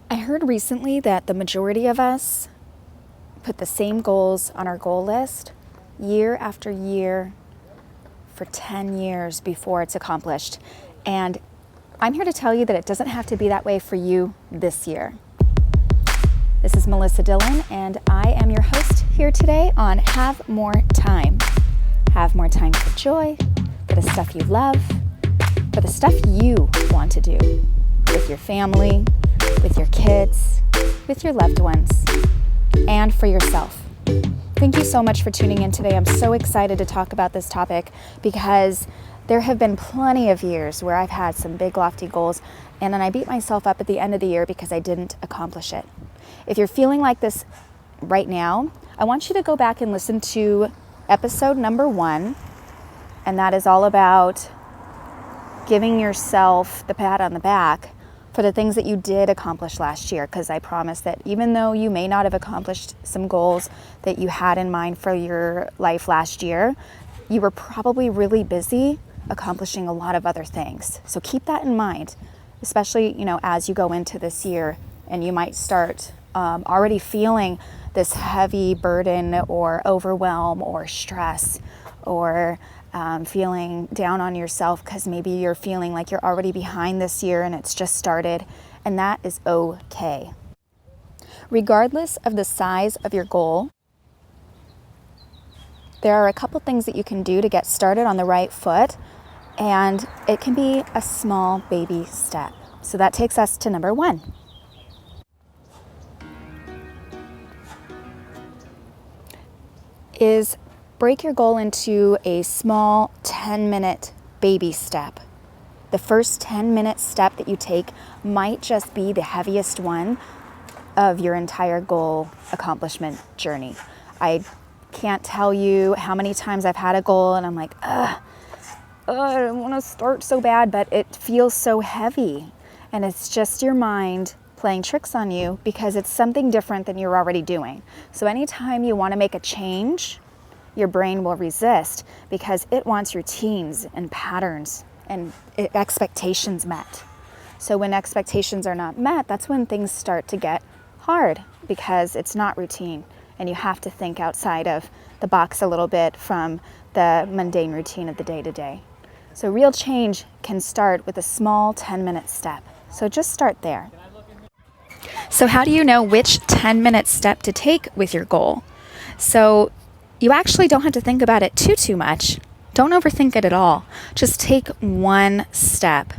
I heard recently that the majority of us put the same goals on our goal list year after year for 10 years before it's accomplished. And I'm here to tell you that it doesn't have to be that way for you this year. This is Melissa Dillon, and I am your host here today on Have More Time. Have more time for joy, for the stuff you love, for the stuff you want to do with your family, with your kids, with your loved ones, and for yourself. Thank you so much for tuning in today. I'm so excited to talk about this topic because there have been plenty of years where I've had some big lofty goals and then I beat myself up at the end of the year because I didn't accomplish it. If you're feeling like this right now, I want you to go back and listen to episode number 1, and that is all about giving yourself the pat on the back for the things that you did accomplish last year, because I promise that even though you may not have accomplished some goals that you had in mind for your life last year, you were probably really busy accomplishing a lot of other things. So keep that in mind, especially, as you go into this year and you might start already feeling this heavy burden or overwhelm or stress or feeling down on yourself because maybe you're feeling like you're already behind this year and it's just started, and that is okay. Regardless of the size of your goal, there are a couple things that you can do to get started on the right foot, and it can be a small baby step. So that takes us to number 1. Is break your goal into a small 10-minute baby step. The first 10-minute step that you take might just be the heaviest one of your entire goal accomplishment journey. I can't tell you how many times I've had a goal and I'm like, I don't want to start so bad, but it feels so heavy. And it's just your mind playing tricks on you because it's something different than you're already doing. So anytime you want to make a change, your brain will resist because it wants routines and patterns and expectations met. So when expectations are not met, that's when things start to get hard because it's not routine and you have to think outside of the box a little bit from the mundane routine of the day-to-day. So real change can start with a small 10-minute step. So just start there. So how do you know which 10-minute step to take with your goal? So you actually don't have to think about it too much. Don't overthink it at all. Just take one step.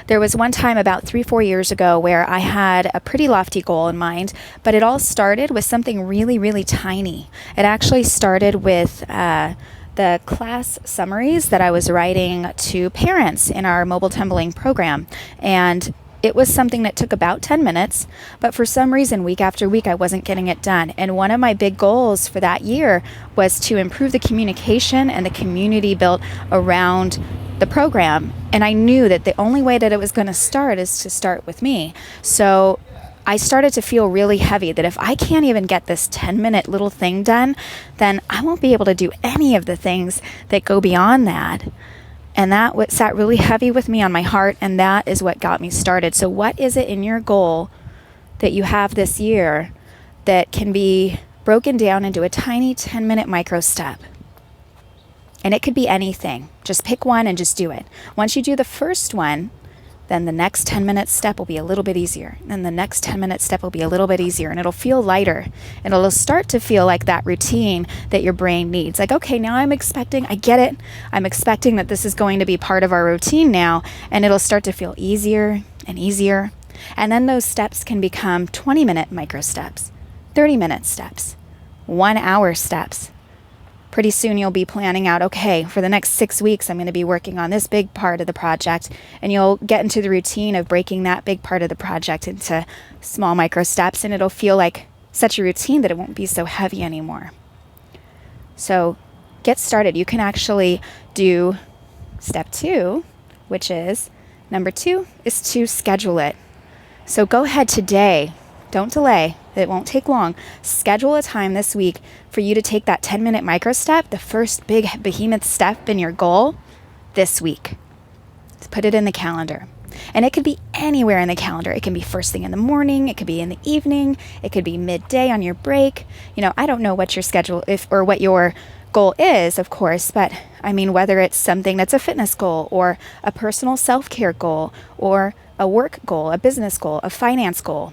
There was one time about 3-4 years ago where I had a pretty lofty goal in mind, but it all started with something really, really tiny. It actually started with the class summaries that I was writing to parents in our mobile tumbling program. And it was something that took about 10 minutes, but for some reason, week after week, I wasn't getting it done. And one of my big goals for that year was to improve the communication and the community built around the program. And I knew that the only way that it was going to start is to start with me. So I started to feel really heavy that if I can't even get this 10-minute little thing done, then I won't be able to do any of the things that go beyond that. And that sat really heavy with me on my heart, and that is what got me started. So what is it in your goal that you have this year that can be broken down into a tiny 10-minute micro step? And it could be anything. Just pick one and just do it. Once you do the first one, then the next 10-minute step will be a little bit easier. And the next 10-minute step will be a little bit easier. And it'll feel lighter. And it'll start to feel like that routine that your brain needs. Like, okay, now I get it. I'm expecting that this is going to be part of our routine now. And it'll start to feel easier and easier. And then those steps can become 20-minute micro steps, 30-minute steps, 1-hour steps. Pretty soon you'll be planning out, okay, for the next 6 weeks, I'm going to be working on this big part of the project. And you'll get into the routine of breaking that big part of the project into small micro steps. And it'll feel like such a routine that it won't be so heavy anymore. So get started. You can actually do step 2, which is number 2 is to schedule it. So go ahead today. Don't delay. It won't take long. Schedule a time this week for you to take that 10-minute micro step, the first big behemoth step in your goal this week. Put it in the calendar. And it could be anywhere in the calendar. It can be first thing in the morning, it could be in the evening, it could be midday on your break. I don't know what your schedule or what your goal is, of course, but I mean, whether it's something that's a fitness goal or a personal self-care goal or a work goal, a business goal, a finance goal,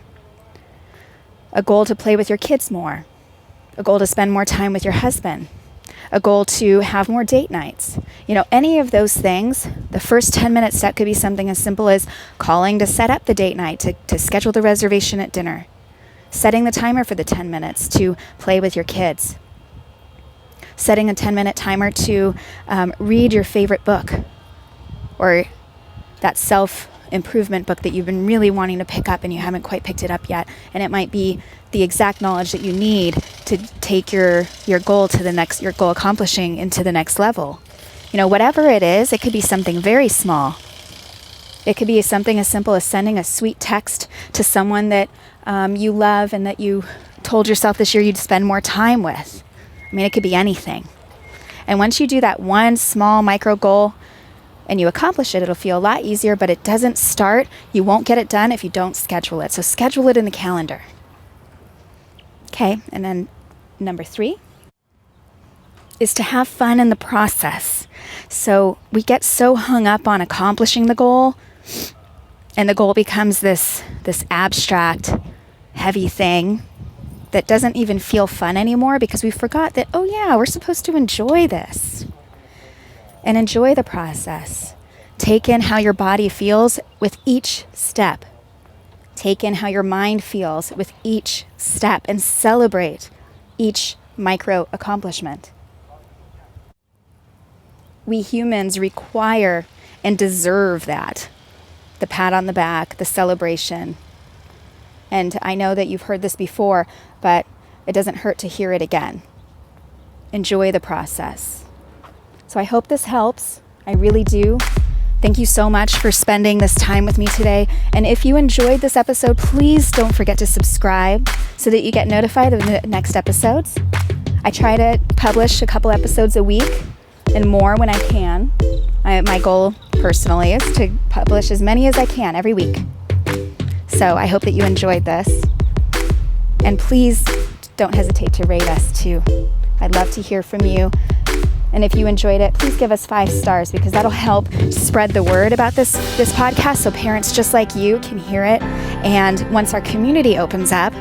a goal to play with your kids more, a goal to spend more time with your husband, a goal to have more date nights. Any of those things, the first 10-minute step could be something as simple as calling to set up the date night, to schedule the reservation at dinner, setting the timer for the 10 minutes to play with your kids, setting a 10-minute timer to read your favorite book or that self-improvement book that you've been really wanting to pick up and you haven't quite picked it up yet. And it might be the exact knowledge that you need to take your goal to your goal accomplishing into the next level. Whatever it is, it could be something very small. It could be something as simple as sending a sweet text to someone that you love and that you told yourself this year you'd spend more time with. I mean, it could be anything. And once you do that one small micro goal and you accomplish it, it'll feel a lot easier, but it doesn't start. You won't get it done if you don't schedule it. So schedule it in the calendar. Okay, and then number 3 is to have fun in the process. So we get so hung up on accomplishing the goal, and the goal becomes this abstract, heavy thing that doesn't even feel fun anymore because we forgot that, oh yeah, we're supposed to enjoy this and enjoy the process. Take in how your body feels with each step. Take in how your mind feels with each step and celebrate each micro accomplishment. We humans require and deserve that. The pat on the back, the celebration. And I know that you've heard this before, but it doesn't hurt to hear it again. Enjoy the process. So I hope this helps. I really do. Thank you so much for spending this time with me today. And if you enjoyed this episode, please don't forget to subscribe so that you get notified of the next episodes. I try to publish a couple episodes a week and more when I can. My goal personally is to publish as many as I can every week. So I hope that you enjoyed this. And please don't hesitate to rate us too. I'd love to hear from you. And if you enjoyed it, please give us 5 stars because that'll help spread the word about this podcast so parents just like you can hear it. And once our community opens up,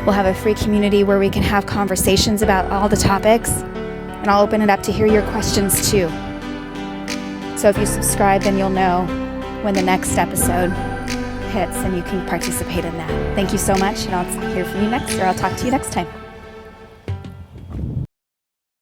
we'll have a free community where we can have conversations about all the topics. And I'll open it up to hear your questions too. So if you subscribe, then you'll know when the next episode hits and you can participate in that. Thank you so much, and I'll hear from you next, or I'll talk to you next time.